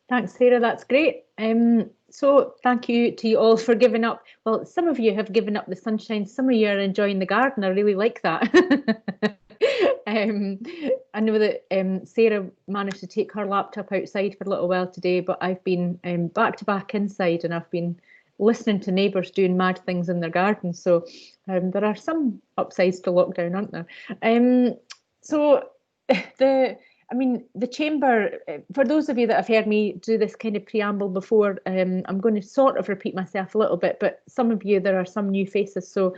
Thanks, Sarah. That's great. So thank you to you all for giving up. Well, some of you have given up the sunshine. Some of you are enjoying the garden. I really like that. um, I know that Sarah managed to take her laptop outside for a little while today, but I've been back to back inside, and I've been listening to neighbours doing mad things in their garden. So there are some upsides to lockdown, aren't there? So the the chamber, for those of you that have heard me do this kind of preamble before, I'm going to sort of repeat myself a little bit, but some of you, there are some new faces. So,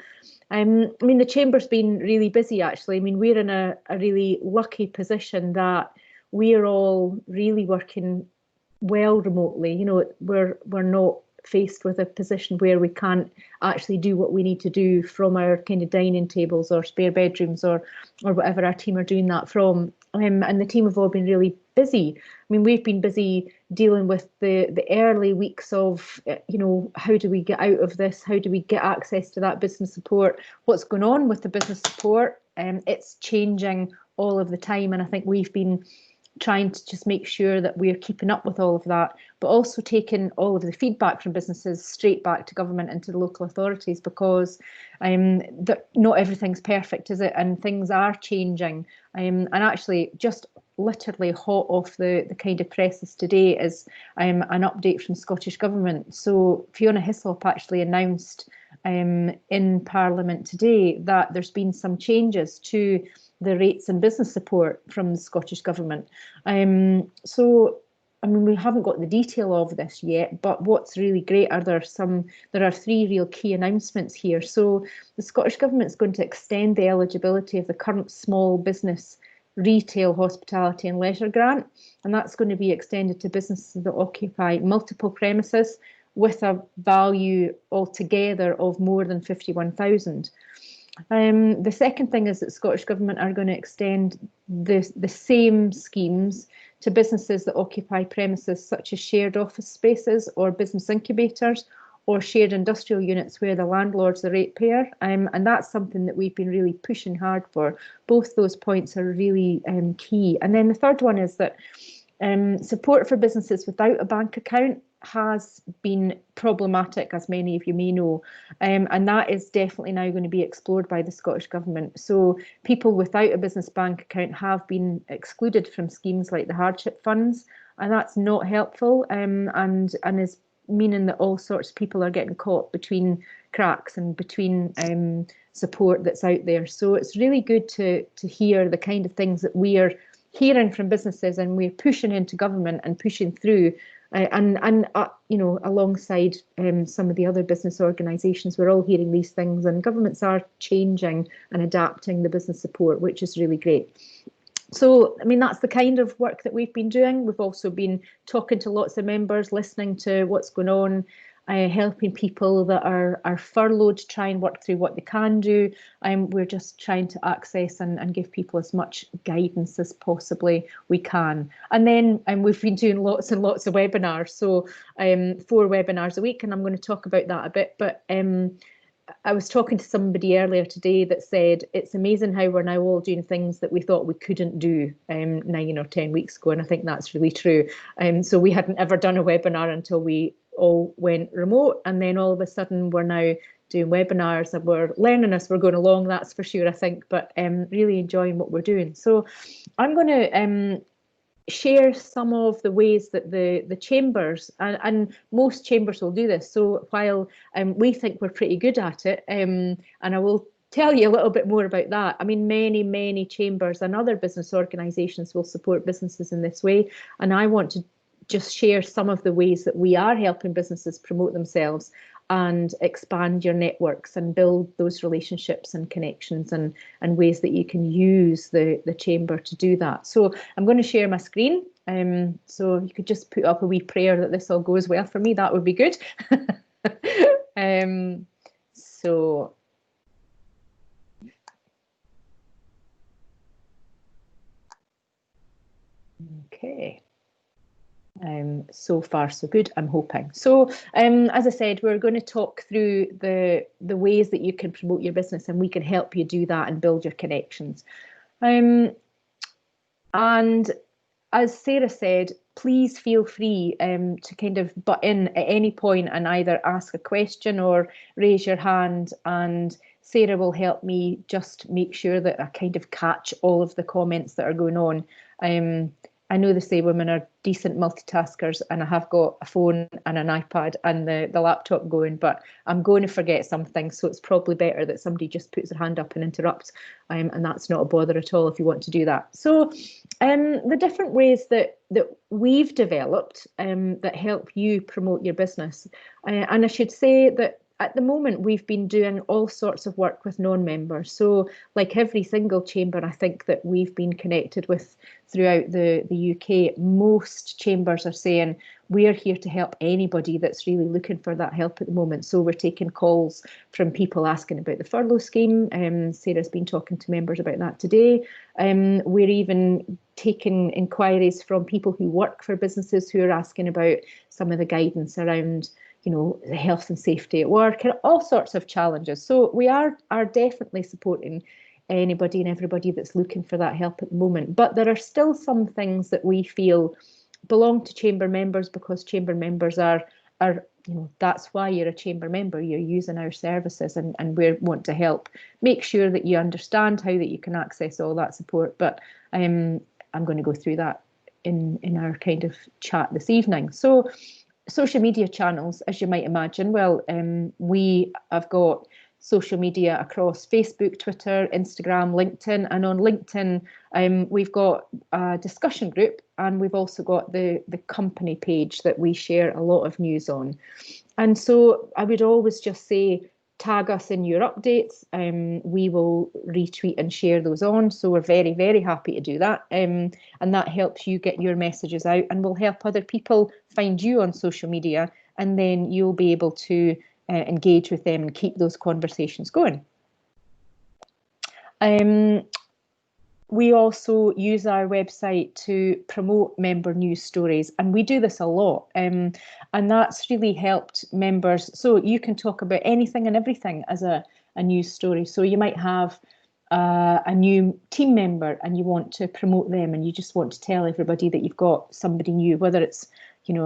the chamber's been really busy, actually. We're in a really lucky position that we're all really working well remotely. We're not faced with a position where we can't actually do what we need to do from our kind of dining tables or spare bedrooms or whatever our team are doing that from. And the team have all been really busy. We've been busy dealing with the early weeks of, how do we get out of this? How do we get access to that business support? What's going on with the business support? It's changing all of the time. And I think we've been trying to just make sure that we're keeping up with all of that, but also taking all of the feedback from businesses straight back to government and to the local authorities, because not everything's perfect, is it? And things are changing. And actually, just literally hot off the kind of presses today is an update from Scottish Government. So Fiona Hislop actually announced in Parliament today that there's been some changes to the rates and business support from the Scottish Government. We haven't got the detail of this yet, but what's really great are there are three real key announcements here. So the Scottish Government's going to extend the eligibility of the current small business retail, hospitality and leisure grant, and that's going to be extended to businesses that occupy multiple premises with a value altogether of more than 51,000. The second thing is that Scottish Government are going to extend the same schemes to businesses that occupy premises such as shared office spaces or business incubators or shared industrial units where the landlord's the ratepayer. And that's something that we've been really pushing hard for. Both those points are really key. And then the third one is that support for businesses without a bank account has been problematic, as many of you may know, and that is definitely now going to be explored by the Scottish Government. So people without a business bank account have been excluded from schemes like the hardship funds, and that's not helpful, and is meaning that all sorts of people are getting caught between cracks and between support that's out there. So it's really good to hear the kind of things that we are hearing from businesses, and we're pushing into government and pushing through. Alongside some of the other business organisations, we're all hearing these things, and governments are changing and adapting the business support, which is really great. So, that's the kind of work that we've been doing. We've also been talking to lots of members, listening to what's going on, helping people that are furloughed to try and work through what they can do. We're just trying to access and give people as much guidance as possibly we can. And then we've been doing lots and lots of webinars. So 4 webinars a week, and I'm going to talk about that a bit. But I was talking to somebody earlier today that said it's amazing how we're now all doing things that we thought we couldn't do 9 or 10 weeks ago, and I think that's really true. So we hadn't ever done a webinar until we all went remote, and then all of a sudden we're now doing webinars, and we're learning as we're going along, that's for sure, I think, but really enjoying what we're doing. So I'm going to share some of the ways that the chambers, and most chambers will do this. So while we think we're pretty good at it, and I will tell you a little bit more about that. Many chambers and other business organisations will support businesses in this way, and I want to just share some of the ways that we are helping businesses promote themselves and expand your networks and build those relationships and connections, and ways that you can use the chamber to do that. So I'm going to share my screen. So if you could just put up a wee prayer that this all goes well for me, that would be good. Okay. So far so good, I'm hoping. So as I said, we're going to talk through the ways that you can promote your business, and we can help you do that and build your connections. And as Sarah said, please feel free to kind of butt in at any point and either ask a question or raise your hand, and Sarah will help me just make sure that I kind of catch all of the comments that are going on. I know they say women are decent multitaskers, and I have got a phone and an iPad and the laptop going, but I'm going to forget something. So it's probably better that somebody just puts their hand up and interrupts. And that's not a bother at all if you want to do that. So the different ways that we've developed that help you promote your business. And I should say that at the moment, we've been doing all sorts of work with non-members. So like every single chamber, I think that we've been connected with throughout the UK, most chambers are saying, we're here to help anybody that's really looking for that help at the moment. So we're taking calls from people asking about the furlough scheme. Sarah's been talking to members about that today. We're even taking inquiries from people who work for businesses who are asking about some of the guidance around the health and safety at work and all sorts of challenges. So we are definitely supporting anybody and everybody that's looking for that help at the moment. But there are still some things that we feel belong to chamber members, because chamber members are that's why you're a chamber member. You're using our services, and we want to help make sure that you understand how that you can access all that support. But I'm going to go through that in our kind of chat this evening. So social media channels, as you might imagine, well, we have got social media across Facebook, Twitter, Instagram, LinkedIn, and on LinkedIn, we've got a discussion group, and we've also got the company page that we share a lot of news on. And so I would always just say, tag us in your updates. We will retweet and share those on. So we're very, very happy to do that. And that helps you get your messages out, and will help other people find you on social media. And then you'll be able to engage with them and keep those conversations going. We also use our website to promote member news stories, and we do this a lot, and that's really helped members. So you can talk about anything and everything as a news story. So you might have a new team member and you want to promote them, and you just want to tell everybody that you've got somebody new, whether it's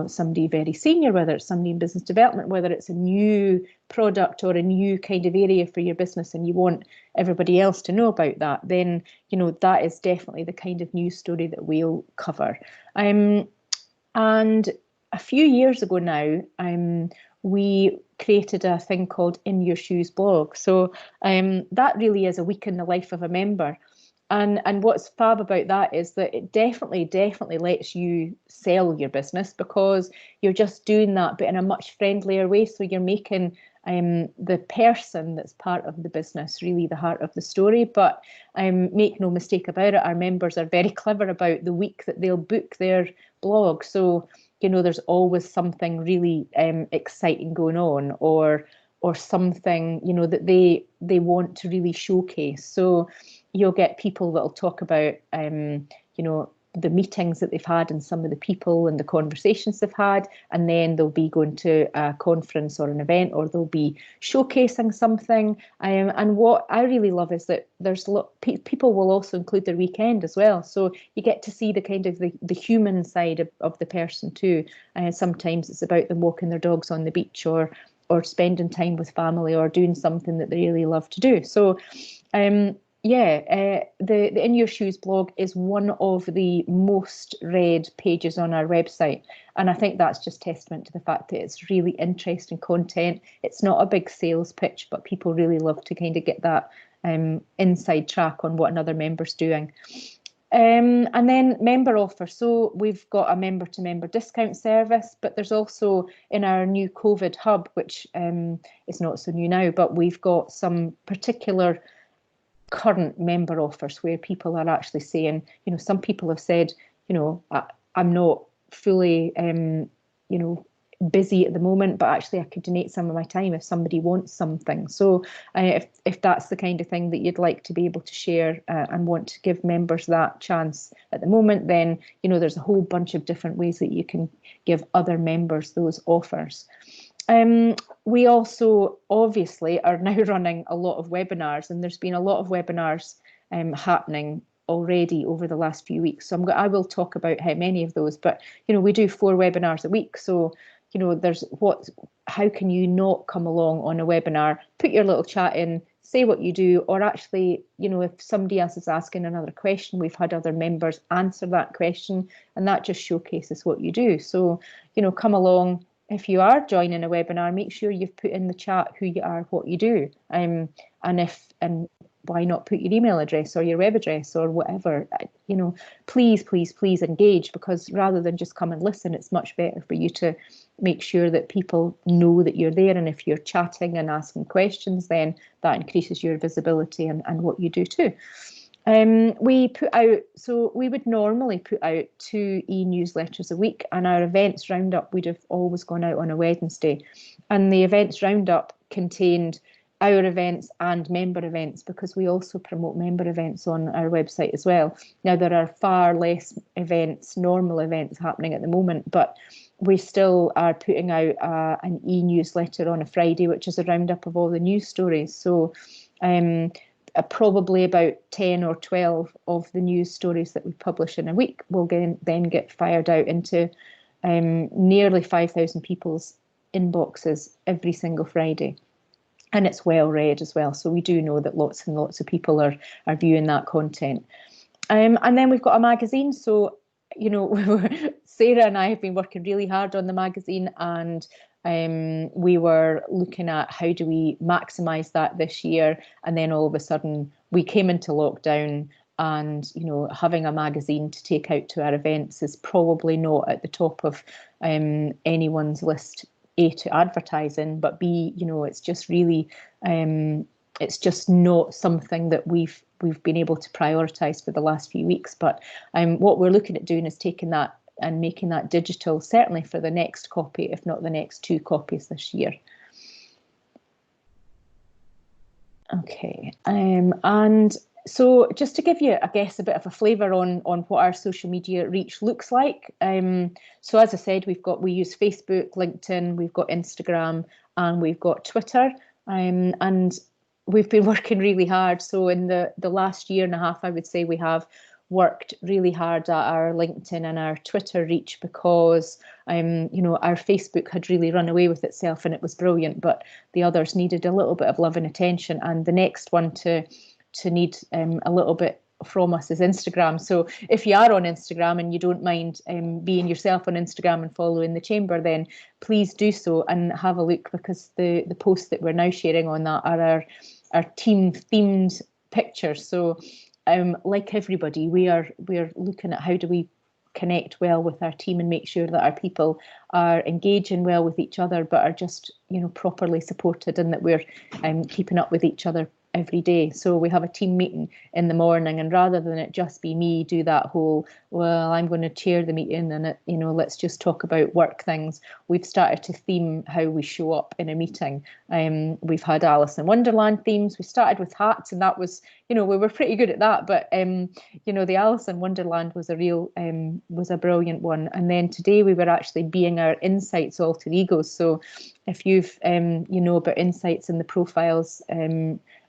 somebody very senior, whether it's somebody in business development, whether it's a new product or a new kind of area for your business, and you want everybody else to know about that, then that is definitely the kind of news story that we'll cover. And a few years ago now, we created a thing called In Your Shoes blog. So that really is a week in the life of a member. And what's fab about that is that it definitely lets you sell your business, because you're just doing that, but in a much friendlier way. So you're making the person that's part of the business really the heart of the story. But make no mistake about it, our members are very clever about the week that they'll book their blog. So there's always something really exciting going on, or something that they want to really showcase. So you'll get people that'll talk about the meetings that they've had and some of the people and the conversations they've had, and then they'll be going to a conference or an event, or they'll be showcasing something. And what I really love is that there's people will also include their weekend as well, so you get to see the kind of the human side of the person too. Sometimes it's about them walking their dogs on the beach, or spending time with family, or doing something that they really love to do. So the In Your Shoes blog is one of the most read pages on our website. And I think that's just testament to the fact that it's really interesting content. It's not a big sales pitch, but people really love to kind of get that inside track on what another member's doing. And then member offer. So we've got a member-to-member discount service, but there's also in our new COVID hub, which is not so new now, but we've got some particular current member offers where people are actually saying, some people have said, I'm not fully, busy at the moment, but actually I could donate some of my time if somebody wants something. So if that's the kind of thing that you'd like to be able to share and want to give members that chance at the moment, then there's a whole bunch of different ways that you can give other members those offers. We also obviously are now running a lot of webinars, and there's been a lot of webinars happening already over the last few weeks. So I will talk about how many of those, but we do 4 webinars a week. So how can you not come along on a webinar, put your little chat in, say what you do, or actually, if somebody else is asking another question, we've had other members answer that question, and that just showcases what you do. So, come along. If you are joining a webinar, make sure you've put in the chat who you are, what you do, and why not put your email address or your web address or whatever. Please, please, please engage, because rather than just come and listen, it's much better for you to make sure that people know that you're there. And if you're chatting and asking questions, then that increases your visibility and what you do too. We would normally put out 2 e-newsletters a week, and our events roundup would have always gone out on a Wednesday. And the events roundup contained our events and member events, because we also promote member events on our website as well. Now, there are far less events, normal events happening at the moment, but we still are putting out an e-newsletter on a Friday, which is a roundup of all the news stories. So probably about 10 or 12 of the news stories that we publish in a week will then get fired out into nearly 5,000 people's inboxes every single Friday. And it's well read as well. So we do know that lots and lots of people are viewing that content. And then we've got a magazine. So, Sarah and I have been working really hard on the magazine, and we were looking at how do we maximise that this year. And then all of a sudden we came into lockdown, and having a magazine to take out to our events is probably not at the top of anyone's list. A, to advertise in, but B, it's just really it's just not something that we've been able to prioritise for the last few weeks. But what we're looking at doing is taking that and making that digital, certainly for the next copy, if not the next 2 copies this year. Okay, and so just to give you, I guess, a bit of a flavour on what our social media reach looks like. So as I said, we use Facebook, LinkedIn, we've got Instagram, and we've got Twitter. And we've been working really hard. So in the last year and a half, I would say we have worked really hard at our LinkedIn and our Twitter reach, because our Facebook had really run away with itself and it was brilliant, but the others needed a little bit of love and attention. And the next one to need a little bit from us is Instagram. So if you are on Instagram and you don't mind being yourself on Instagram and following the chamber, then please do so and have a look, because the posts that we're now sharing on that are our team themed pictures. So like everybody, we're looking at how do we connect well with our team and make sure that our people are engaging well with each other, but are just properly supported, and that we're keeping up with each other every day. So we have a team meeting in the morning, and rather than it just be me do that whole, well, I'm going to chair the meeting and let's just talk about work things, we've started to theme how we show up in a meeting. We've had Alice in Wonderland themes. We started with hats, and that was, we were pretty good at that, but the Alice in Wonderland was was a brilliant one. And then today we were actually being our insights alter egos. So if you've about insights in the profiles,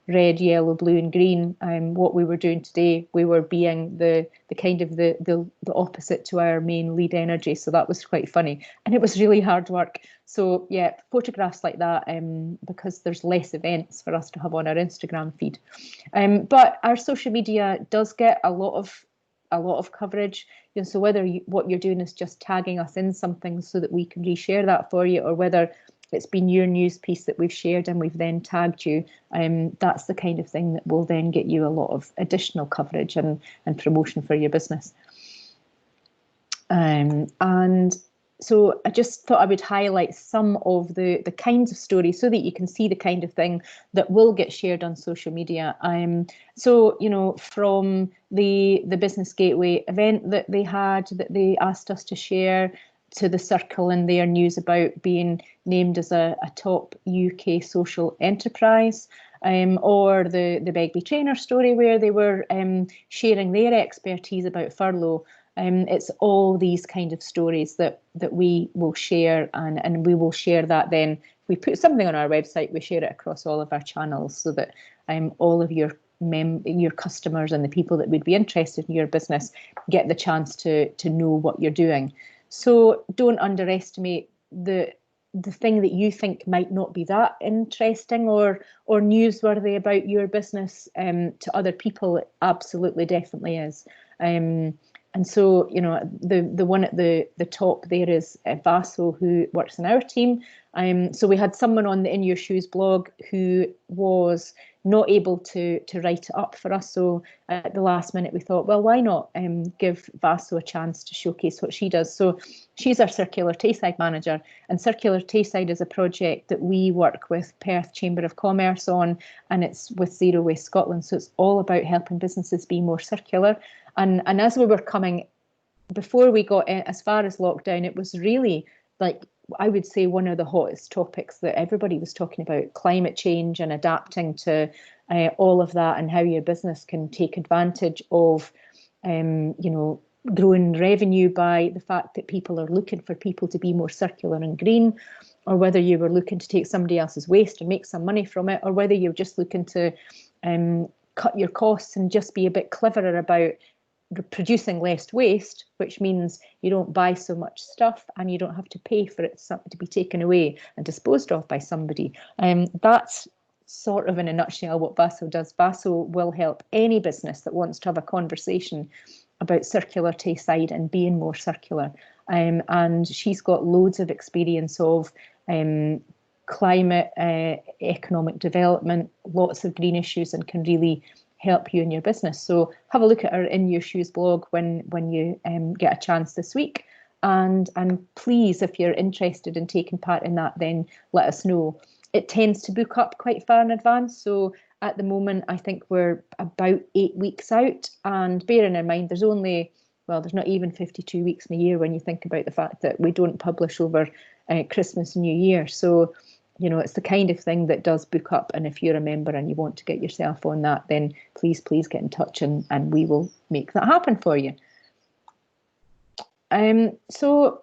red, yellow, blue and green, what we were doing today, we were being the kind of the opposite to our main lead energy. So that was quite funny, and it was really hard work. So yeah, photographs like that, because there's less events for us to have on our Instagram feed. But our social media does get a lot of coverage. So whether what you're doing is just tagging us in something so that we can reshare that for you, or whether it's been your news piece that we've shared and we've then tagged you, that's the kind of thing that will then get you a lot of additional coverage and promotion for your business. And so I just thought I would highlight some of the kinds of stories so that you can see the kind of thing that will get shared on social media. So, from the Business Gateway event that they asked us to share, to the Circle and their news about being named as a top UK social enterprise, or the Begbie Trainer story where they were sharing their expertise about furlough. It's all these kind of stories that we will share, and we will share that then. If we put something on our website, we share it across all of our channels so that all of your your customers and the people that would be interested in your business get the chance to know what you're doing. So don't underestimate the thing that you think might not be that interesting or newsworthy about your business, to other people it absolutely definitely is. And so, you know, the one at the top there is Vaso, who works in our team. So we had someone on the In Your Shoes blog who was not able to write it up for us. So at the last minute, we thought, well, why not give Vaso a chance to showcase what she does? So she's our Circular Tayside manager, and Circular Tayside is a project that we work with Perth Chamber of Commerce on, and it's with Zero Waste Scotland. So it's all about helping businesses be more circular. And as we were coming, before we got as far as lockdown, it was really, like, I would say, one of the hottest topics that everybody was talking about: climate change and adapting to all of that, and how your business can take advantage of, you know, growing revenue by the fact that people are looking for people to be more circular and green, or whether you were looking to take somebody else's waste and make some money from it, or whether you're just looking to cut your costs and just be a bit cleverer about producing less waste, which means you don't buy so much stuff and you don't have to pay for it to be taken away and disposed of by somebody. That's sort of in a nutshell what Vaso does. Vaso will help any business that wants to have a conversation about Circular Tayside and being more circular. And she's got loads of experience of climate, economic development, lots of green issues, and can really help you in your business. So have a look at our In Your Shoes blog when you get a chance this week, and please, if you're interested in taking part in that, then let us know. It tends to book up quite far in advance, so at the moment I think we're about 8 weeks out, and bearing in mind there's not even 52 weeks in a year when you think about the fact that we don't publish over Christmas and New Year. So you know, it's the kind of thing that does book up, and if you're a member and you want to get yourself on that, then please get in touch, and we will make that happen for you. So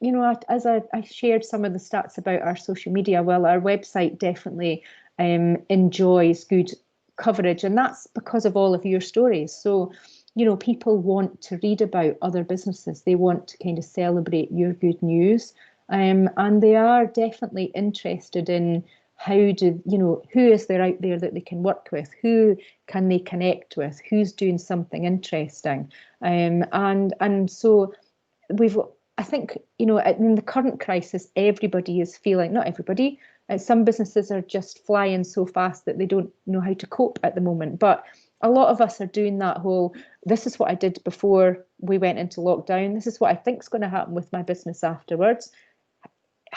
you know, as I shared some of the stats about our social media, well, our website definitely enjoys good coverage, and that's because of all of your stories. So, you know, people want to read about other businesses. They want to kind of celebrate your good news. And they are definitely interested in who is there out there that they can work with, who can they connect with, who's doing something interesting. And so I think, you know, in the current crisis, everybody is feeling, not everybody, some businesses are just flying so fast that they don't know how to cope at the moment. But a lot of us are doing that whole, this is what I did before we went into lockdown. This is what I think is going to happen with my business afterwards.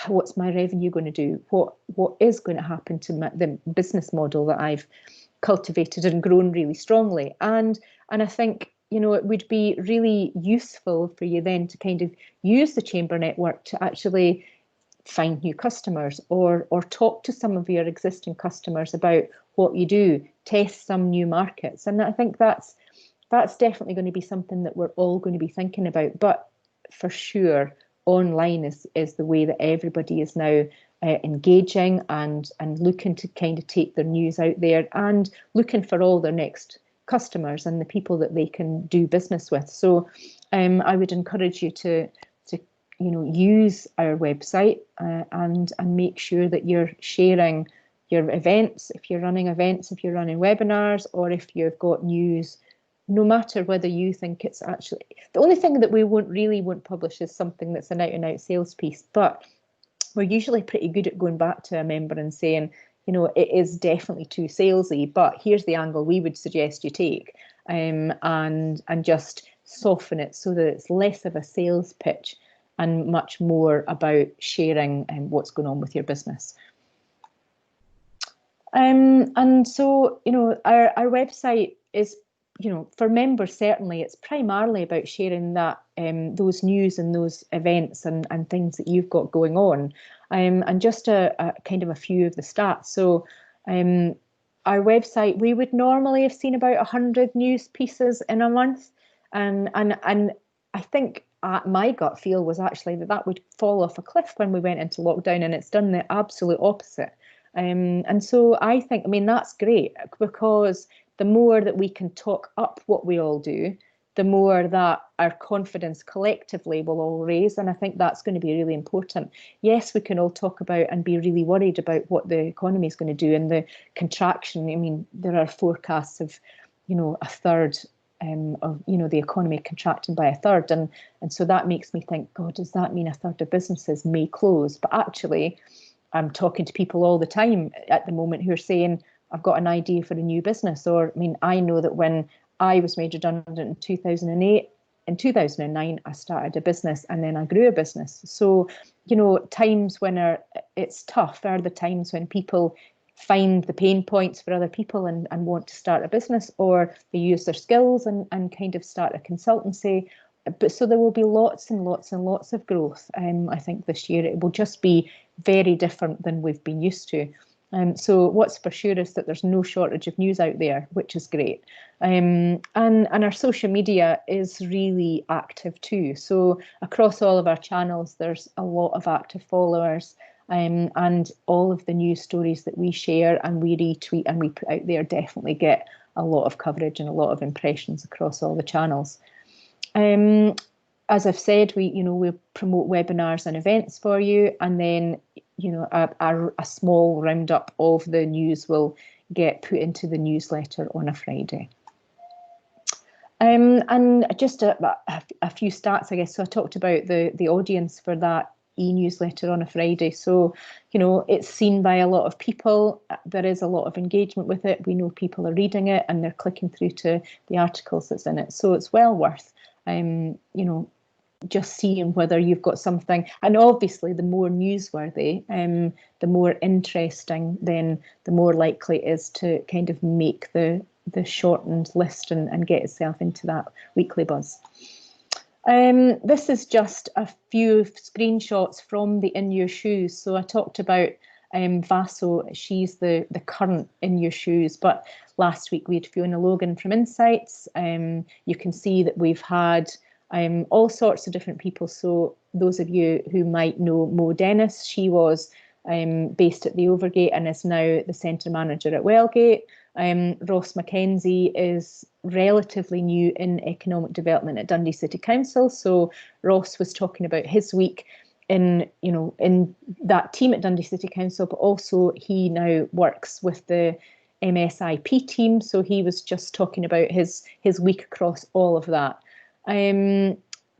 What's my revenue going to do? What is going to happen to the business model that I've cultivated and grown really strongly? And I think, you know, it would be really useful for you then to kind of use the Chamber network to actually find new customers, or talk to some of your existing customers about what you do, test some new markets. And I think that's definitely going to be something that we're all going to be thinking about. But for sure, online is the way that everybody is now engaging and looking to kind of take their news out there, and looking for all their next customers and the people that they can do business with. So I would encourage you to you know, use our website and make sure that you're sharing your events, if you're running events, if you're running webinars, or if you've got news. No matter whether you think it's actually, the only thing that we won't publish is something that's an out and out sales piece, but we're usually pretty good at going back to a member and saying, you know, it is definitely too salesy, but here's the angle we would suggest you take, and just soften it so that it's less of a sales pitch and much more about sharing what's going on with your business. And so, you know, our website is, you know, for members, certainly it's primarily about sharing that those news and those events and things that you've got going on, and just a kind of a few of the stats. So our website, we would normally have seen about 100 news pieces in a month, and I think my gut feel was actually that would fall off a cliff when we went into lockdown, and it's done the absolute opposite. And so I think, I mean, that's great, because the more that we can talk up what we all do, the more that our confidence collectively will all raise. And I think that's going to be really important. Yes, we can all talk about and be really worried about what the economy is going to do and the contraction. I mean, there are forecasts of, a third of, the economy contracting by a third. And so that makes me think, God, does that mean a third of businesses may close? But actually, I'm talking to people all the time at the moment who are saying, I've got an idea for a new business. Or, I mean, I know that when I was made redundant in 2008, in 2009, I started a business and then I grew a business. So, times when it's tough are the times when people find the pain points for other people and want to start a business, or they use their skills and kind of start a consultancy. But so there will be lots and lots and lots of growth. I think this year it will just be very different than we've been used to. So what's for sure is that there's no shortage of news out there, which is great. And our social media is really active too. So across all of our channels, there's a lot of active followers. And all of the news stories that we share and we retweet and we put out there definitely get a lot of coverage and a lot of impressions across all the channels. As I've said, we promote webinars and events for you, and then a small roundup of the news will get put into the newsletter on a Friday. And just a few stats, I guess. So I talked about the audience for that e-newsletter on a Friday. So, it's seen by a lot of people. There is a lot of engagement with it. We know people are reading it and they're clicking through to the articles that's in it. So it's well worth, just seeing whether you've got something. And obviously, the more newsworthy, the more interesting, then the more likely it is to kind of make the shortened list and get itself into that weekly buzz. This is just a few screenshots from the In Your Shoes. So I talked about Vaso. She's the current In Your Shoes, but last week we had Fiona Logan from Insights. You can see that we've had all sorts of different people. So those of you who might know Mo Dennis, she was based at the Overgate and is now the centre manager at Wellgate. Ross Mackenzie is relatively new in economic development at Dundee City Council. So Ross was talking about his week in that team at Dundee City Council, but also he now works with the MSIP team. So he was just talking about his week across all of that.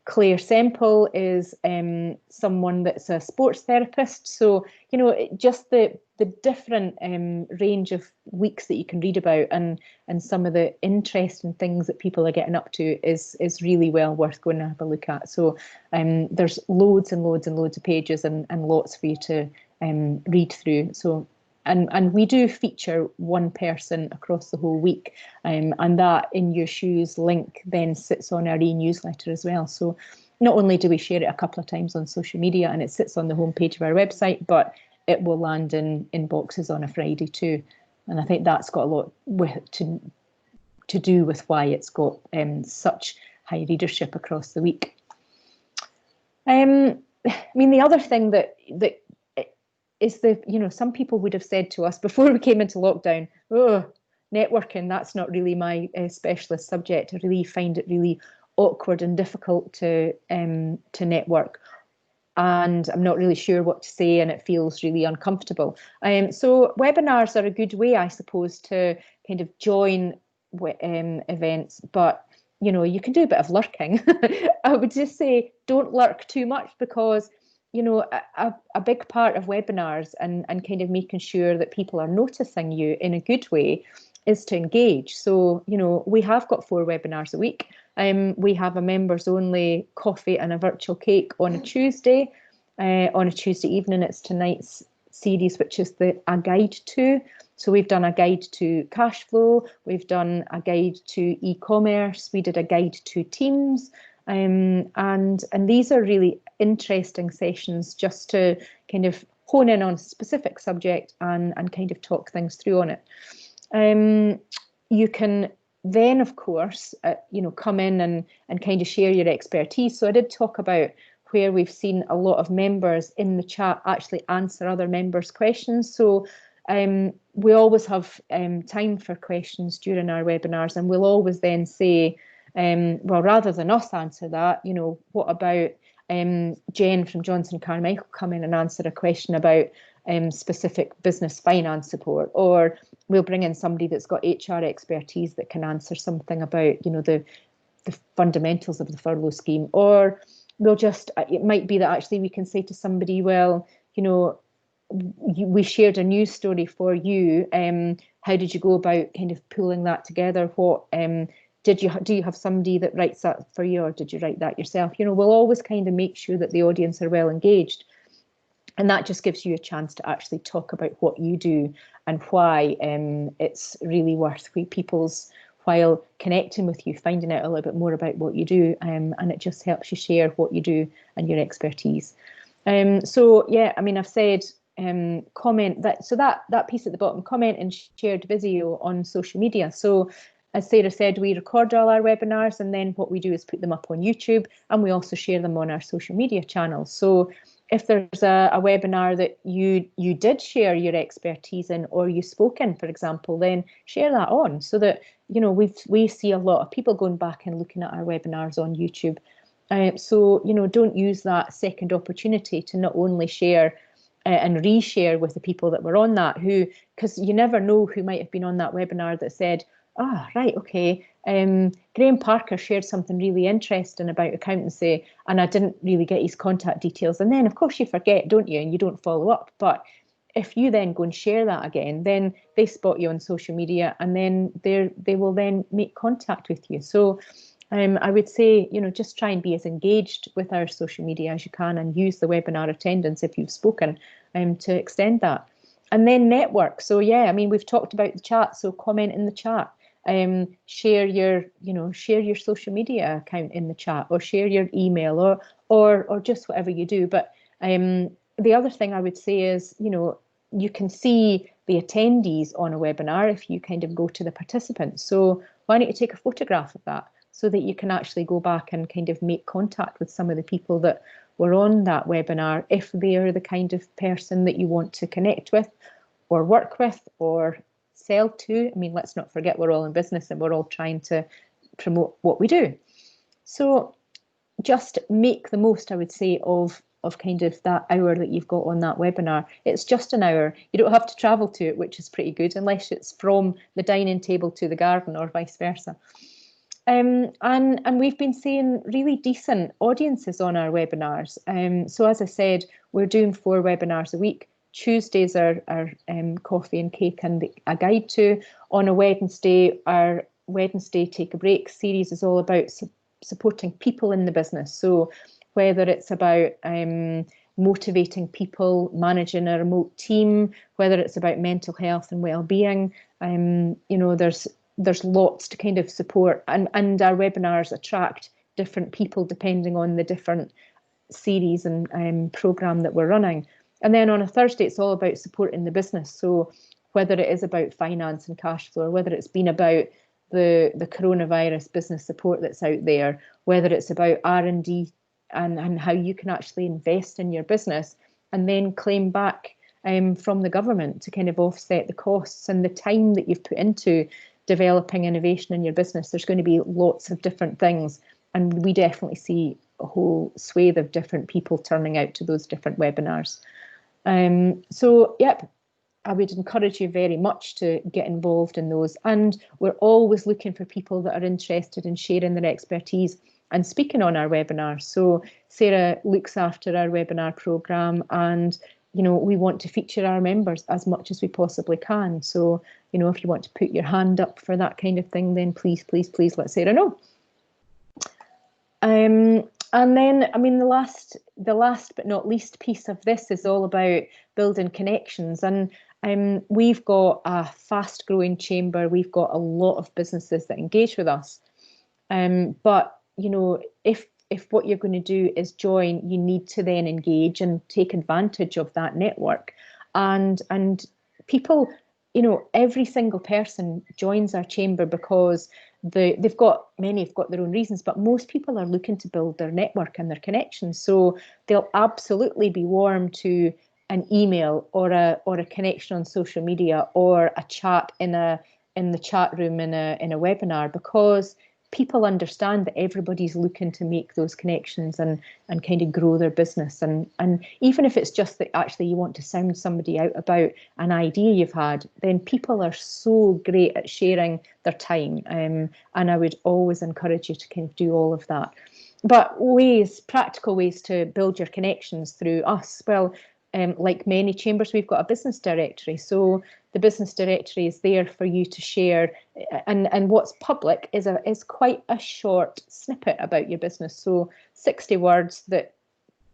Claire Semple is someone that's a sports therapist. So, just the different range of weeks that you can read about and some of the interesting things that people are getting up to is really well worth going to have a look at. So there's loads and loads and loads of pages and lots for you to read through. So and we do feature one person across the whole week, and that In Your Shoes link then sits on our e-newsletter as well. So not only do we share it a couple of times on social media and it sits on the homepage of our website, but it will land in inboxes on a Friday too. And I think that's got a lot to do with why it's got such high readership across the week. I mean, the other thing that is some people would have said to us before we came into lockdown, oh, networking, that's not really my specialist subject. I really find it really awkward and difficult to network. And I'm not really sure what to say and it feels really uncomfortable. So webinars are a good way, I suppose, to kind of join events, but you can do a bit of lurking. I would just say don't lurk too much, because a big part of webinars and kind of making sure that people are noticing you in a good way is to engage. So, we have got 4 webinars a week. We have a members only coffee and a virtual cake on a Tuesday. On a Tuesday evening, it's tonight's series, which is a guide to. So we've done a guide to cash flow. We've done a guide to e-commerce. We did a guide to Teams. And these are really interesting sessions just to kind of hone in on a specific subject and kind of talk things through on it. You can then, of course, come in and kind of share your expertise. So I did talk about where we've seen a lot of members in the chat actually answer other members' questions. So we always have time for questions during our webinars, and we'll always then say, well, rather than us answer that, you know, what about Jen from Johnson Carmichael come in and answer a question about specific business finance support, or we'll bring in somebody that's got HR expertise that can answer something about, you know, the fundamentals of the furlough scheme, or we'll just, it might be that actually we can say to somebody, well, you know, we shared a news story for you. How did you go about kind of pulling that together? What do you have somebody that writes that for you, or did you write that yourself? You know, we'll always kind of make sure that the audience are well engaged. And that just gives you a chance to actually talk about what you do and why it's really worth people's while connecting with you, finding out a little bit more about what you do, and it just helps you share what you do and your expertise. So yeah, I mean, I've said comment that, so that piece at the bottom, comment and shared video on social media. So as Sarah said, we record all our webinars, and then what we do is put them up on YouTube, and we also share them on our social media channels. So if there's a webinar that you did share your expertise in, or you spoke in, for example, then share that on, so that, you know, we see a lot of people going back and looking at our webinars on YouTube. So, you know, don't use that second opportunity to not only share and reshare with the people that were on that, who, because you never know who might have been on that webinar that said, ah, right, okay, Graham Parker shared something really interesting about accountancy, and I didn't really get his contact details. And then, of course, you forget, don't you? And you don't follow up. But if you then go and share that again, then they spot you on social media, and then they will then make contact with you. So I would say, you know, just try and be as engaged with our social media as you can, and use the webinar attendance if you've spoken to extend that. And then network. So yeah, I mean, we've talked about the chat, so comment in the chat. Share your social media account in the chat, or share your email, or just whatever you do. But the other thing I would say is, you know, you can see the attendees on a webinar if you kind of go to the participants. So why don't you take a photograph of that, so that you can actually go back and kind of make contact with some of the people that were on that webinar, if they are the kind of person that you want to connect with, or work with, or sell to. I mean, let's not forget, we're all in business and we're all trying to promote what we do. So just make the most, I would say, of kind of that hour that you've got on that webinar. It's just an hour. You don't have to travel to it, which is pretty good, unless it's from the dining table to the garden, or vice versa. And we've been seeing really decent audiences on our webinars. So as I said, we're doing 4 webinars a week. Tuesdays are coffee and cake and a guide to. On a Wednesday, our Wednesday Take a Break series is all about supporting people in the business. So whether it's about motivating people, managing a remote team, whether it's about mental health and well-being, you know, there's lots to kind of support, and our webinars attract different people depending on the different series and program that we're running. And then on a Thursday, it's all about supporting the business. So whether it is about finance and cash flow, or whether it's been about the coronavirus business support that's out there, whether it's about R&D and how you can actually invest in your business and then claim back from the government to kind of offset the costs and the time that you've put into developing innovation in your business. There's going to be lots of different things, and we definitely see a whole swathe of different people turning out to those different webinars. So yep, I would encourage you very much to get involved in those, and we're always looking for people that are interested in sharing their expertise and speaking on our webinars. So Sarah looks after our webinar programme, and you know, we want to feature our members as much as we possibly can. So, you know, if you want to put your hand up for that kind of thing, then please let Sarah know. And then, I mean, the last but not least piece of this is all about building connections. And we've got a fast growing chamber. We've got a lot of businesses that engage with us. But, you know, if what you're going to do is join, you need to then engage and take advantage of that network. And people, you know, every single person joins our chamber because many have got their own reasons, but most people are looking to build their network and their connections. So they'll absolutely be warm to an email or a connection on social media or a chat in the chat room in a webinar, because people understand that everybody's looking to make those connections and kind of grow their business. And even if it's just that actually you want to sound somebody out about an idea you've had, then people are so great at sharing their time. And I would always encourage you to kind of do all of that. But practical ways to build your connections through us. Well, like many chambers, we've got a business directory. So the business directory is there for you to share, and what's public is quite a short snippet about your business. So 60 words that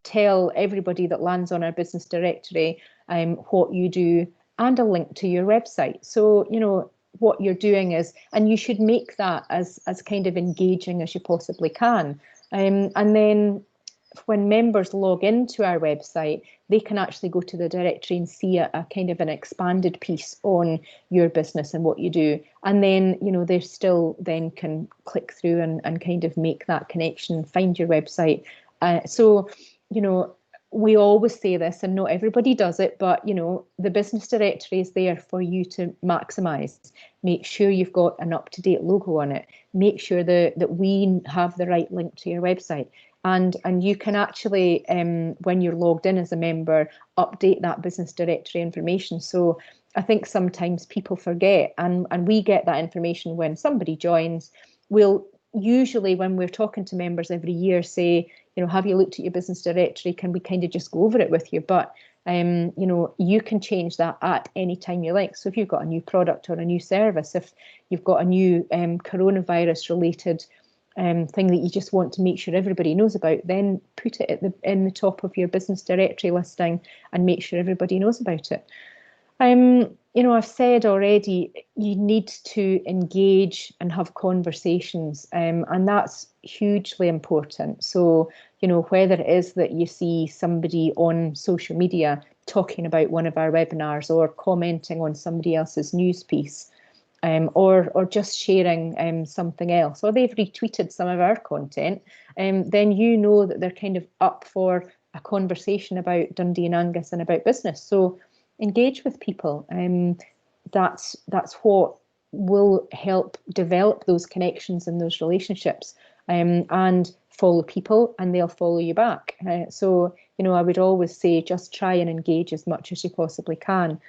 tell everybody that lands on our business directory what you do, and a link to your website. So what you're doing is, and you should make that as kind of engaging as you possibly can. And then when members log into our website, they can actually go to the directory and see a kind of an expanded piece on your business and what you do. And then, they still then can click through and kind of make that connection, find your website. So, we always say this, and not everybody does it, but, the business directory is there for you to maximize. Make sure you've got an up-to-date logo on it. Make sure that we have the right link to your website. And you can actually, when you're logged in as a member, update that business directory information. So I think sometimes people forget, and we get that information when somebody joins. We'll usually, when we're talking to members every year, say, have you looked at your business directory? Can we kind of just go over it with you? But you can change that at any time you like. So if you've got a new product or a new service, if you've got a new coronavirus related thing that you just want to make sure everybody knows about, then put it in the top of your business directory listing and make sure everybody knows about it. I've said already, you need to engage and have conversations, and that's hugely important. So, whether it is that you see somebody on social media talking about one of our webinars, or commenting on somebody else's news piece, or just sharing something else, or they've retweeted some of our content, then you know that they're kind of up for a conversation about Dundee and Angus and about business. So engage with people. That's what will help develop those connections and those relationships, and follow people and they'll follow you back. So I would always say just try and engage as much as you possibly can.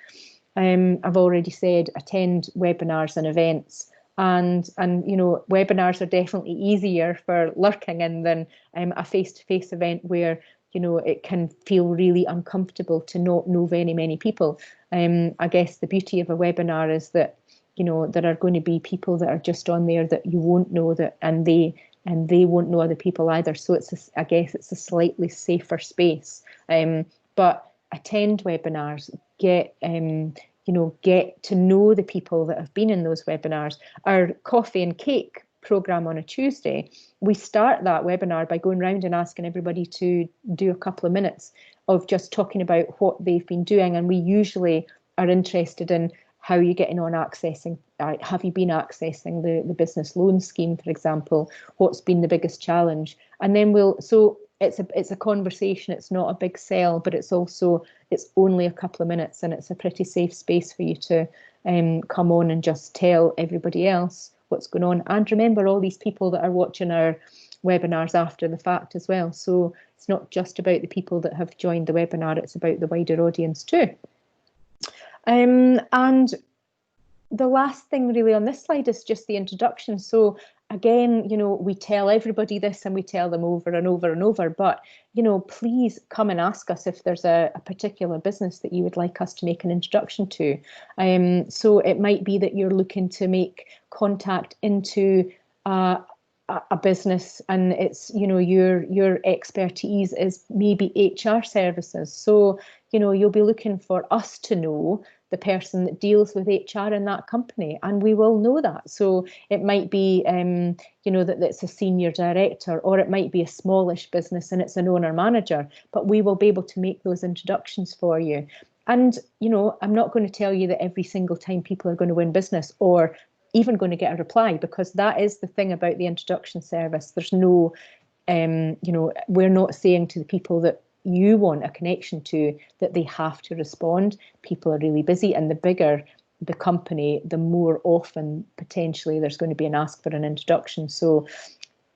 I've already said attend webinars and events, and webinars are definitely easier for lurking in than a face-to-face event where it can feel really uncomfortable to not know very many people. I guess the beauty of a webinar is that there are going to be people that are just on there that you won't know, and they won't know other people either. So I guess it's a slightly safer space. But attend webinars, get to know the people that have been in those webinars. Our coffee and cake program on a Tuesday, we start that webinar by going around and asking everybody to do a couple of minutes of just talking about what they've been doing. And we usually are interested in how you're getting on accessing. Have you been accessing the business loan scheme, for example? What's been the biggest challenge? And then it's a conversation. It's not a big sell, but it's only a couple of minutes, and it's a pretty safe space for you to come on and just tell everybody else what's going on. And remember all these people that are watching our webinars after the fact as well. So it's not just about the people that have joined the webinar, it's about the wider audience too. And the last thing really on this slide is just the introduction. So again, we tell everybody this and we tell them over and over and over, but, please come and ask us if there's a particular business that you would like us to make an introduction to. So it might be that you're looking to make contact into a business, and it's, your expertise is maybe HR services. So, you'll be looking for us to know the person that deals with HR in that company, and we will know that. So it might be, that it's a senior director, or it might be a smallish business and it's an owner manager, but we will be able to make those introductions for you. And, I'm not going to tell you that every single time people are going to win business or even going to get a reply, because that is the thing about the introduction service. There's no, we're not saying to the people that you want a connection to, that they have to respond. People are really busy, and the bigger the company, the more often potentially there's going to be an ask for an introduction. So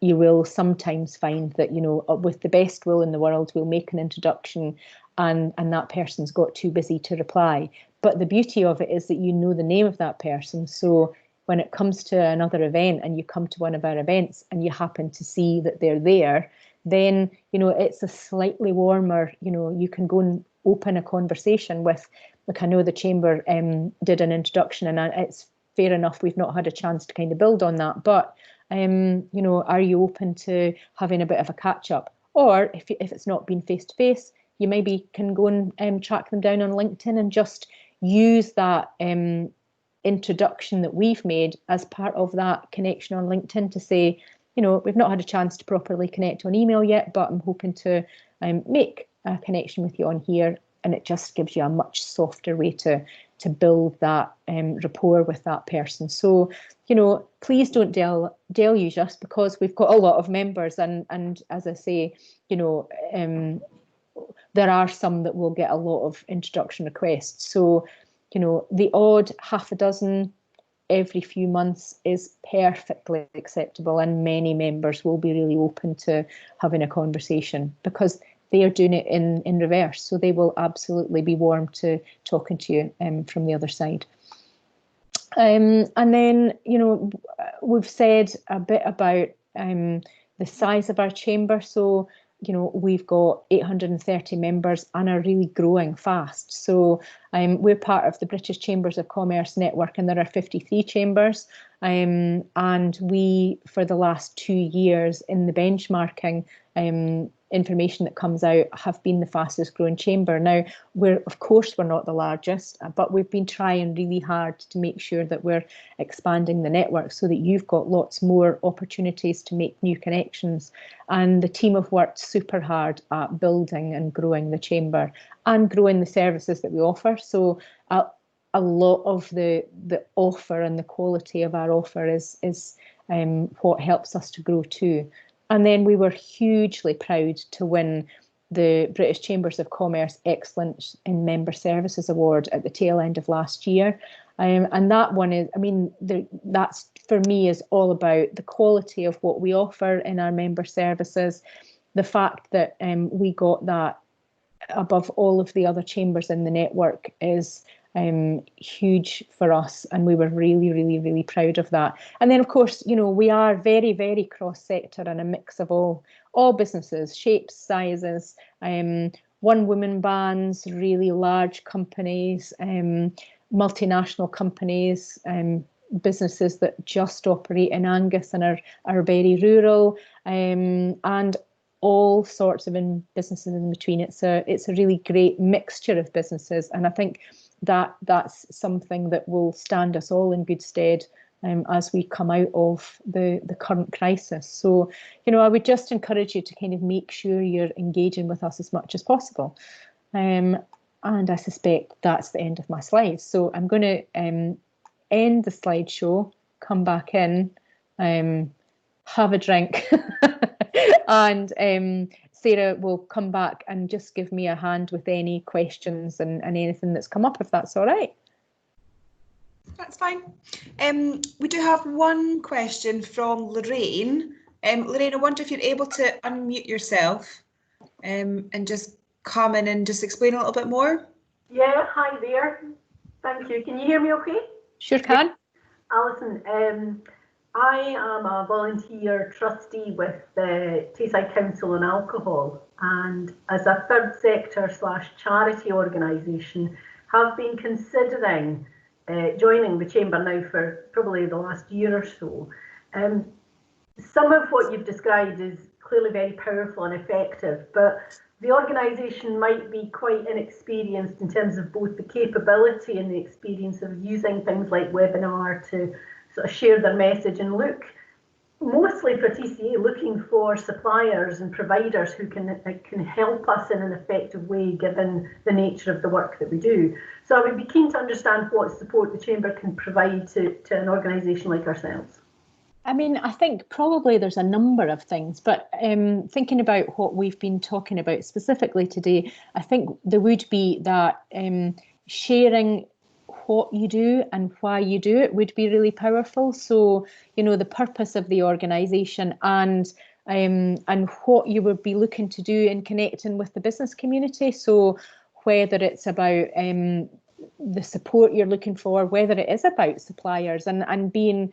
you will sometimes find that, with the best will in the world, we'll make an introduction and that person's got too busy to reply. But the beauty of it is that you know the name of that person. So when it comes to another event and you come to one of our events and you happen to see that they're there, then, it's a slightly warmer, you can go and open a conversation with, like, I know the Chamber did an introduction, and it's fair enough, we've not had a chance to kind of build on that, but are you open to having a bit of a catch up? Or if it's not been face to face, you maybe can go and track them down on LinkedIn and just use that introduction that we've made as part of that connection on LinkedIn to say, we've not had a chance to properly connect on email yet, but I'm hoping to make a connection with you on here. And it just gives you a much softer way to build that rapport with that person. So, please don't deluge us, because we've got a lot of members, and as I say, there are some that will get a lot of introduction requests. So, the odd half a dozen every few months is perfectly acceptable, and many members will be really open to having a conversation, because they are doing it in reverse. So they will absolutely be warm to talking to you from the other side. And then, we've said a bit about the size of our chamber. So, we've got 830 members and are really growing fast. So we're part of the British Chambers of Commerce network, and there are 53 chambers. And we, for the last 2 years in the benchmarking information that comes out, have been the fastest growing chamber. Now, we're not the largest, but we've been trying really hard to make sure that we're expanding the network so that you've got lots more opportunities to make new connections. And the team have worked super hard at building and growing the chamber and growing the services that we offer. So a lot of the offer and the quality of our offer is what helps us to grow too. And then we were hugely proud to win the British Chambers of Commerce Excellence in Member Services Award at the tail end of last year. And that one is, that's for me is all about the quality of what we offer in our member services. The fact that we got that above all of the other chambers in the network is huge for us, and we were really, really, really proud of that. And then, of course, we are very, very cross-sector and a mix of all businesses, shapes, sizes, one-woman bands, really large companies, multinational companies, businesses that just operate in Angus and are very rural, and all sorts of businesses in between. It's a really great mixture of businesses, and I think that's something that will stand us all in good stead as we come out of the current crisis. So, I would just encourage you to kind of make sure you're engaging with us as much as possible. And I suspect that's the end of my slides. So I'm going to end the slideshow, come back in, have a drink, and Sarah will come back and just give me a hand with any questions and anything that's come up, if that's all right. That's fine. We do have one question from Lorraine. Lorraine, I wonder if you're able to unmute yourself and just come in and just explain a little bit more. Yeah, hi there. Thank you. Can you hear me okay? Sure can. Alison, I am a volunteer trustee with the Tayside Council on Alcohol, and as a third sector / charity organisation have been considering joining the Chamber now for probably the last year or so. Some of what you've described is clearly very powerful and effective, but the organisation might be quite inexperienced in terms of both the capability and the experience of using things like webinar to sort of share their message and look mostly for TCA, looking for suppliers and providers who can help us in an effective way given the nature of the work that we do. So I would be keen to understand what support the Chamber can provide to an organisation like ourselves. I mean, I think probably there's a number of things, but thinking about what we've been talking about specifically today, I think there would be that sharing what you do and why you do it would be really powerful. So, you know, the purpose of the organisation and what you would be looking to do in connecting with the business community. So, whether it's about the support you're looking for, whether it is about suppliers and being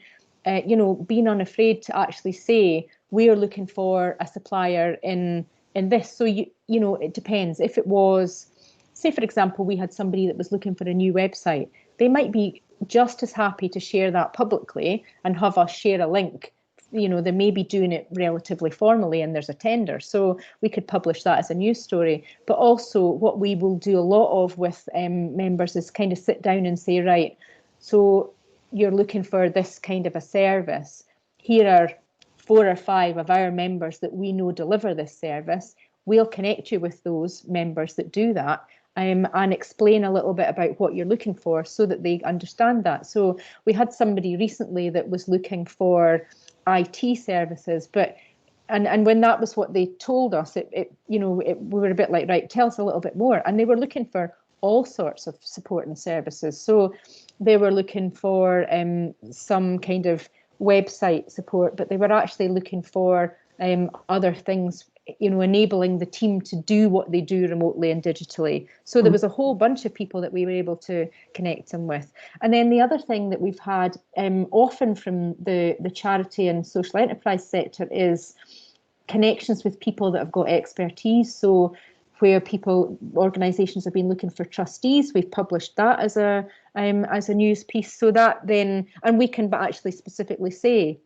being unafraid to actually say we're looking for a supplier in this. So it depends. If it was, say for example, we had somebody that was looking for a new website, they might be just as happy to share that publicly and have us share a link. They may be doing it relatively formally and there's a tender, so we could publish that as a news story. But also what we will do a lot of with members is kind of sit down and say, right, so you're looking for this kind of a service. Here are 4 or 5 of our members that we know deliver this service. We'll connect you with those members that do that, and explain a little bit about what you're looking for so that they understand that. So we had somebody recently that was looking for IT services, but and when that was what they told us, we were a bit like, right, tell us a little bit more. And they were looking for all sorts of support and services. So they were looking for some kind of website support, but they were actually looking for other things, enabling the team to do what they do remotely and digitally. So there was a whole bunch of people that we were able to connect them with. And then the other thing that we've had often from the charity and social enterprise sector is connections with people that have got expertise. So where organisations have been looking for trustees, we've published that as a news piece. So that then, and we can actually specifically say,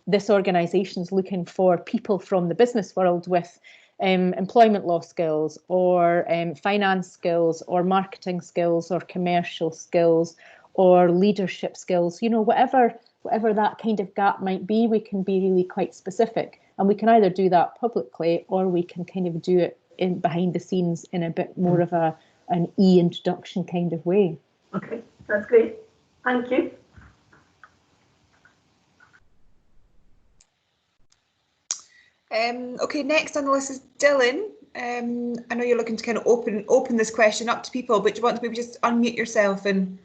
this organisation is looking for people from the business world with employment law skills or finance skills or marketing skills or commercial skills or leadership skills. Whatever that kind of gap might be, we can be really quite specific, and we can either do that publicly or we can kind of do it in behind the scenes in a bit more of an introduction kind of way. Okay, that's great. Thank you. Okay, next on the list is Dylan. I know you're looking to kind of open this question up to people, but do you want to maybe just unmute yourself and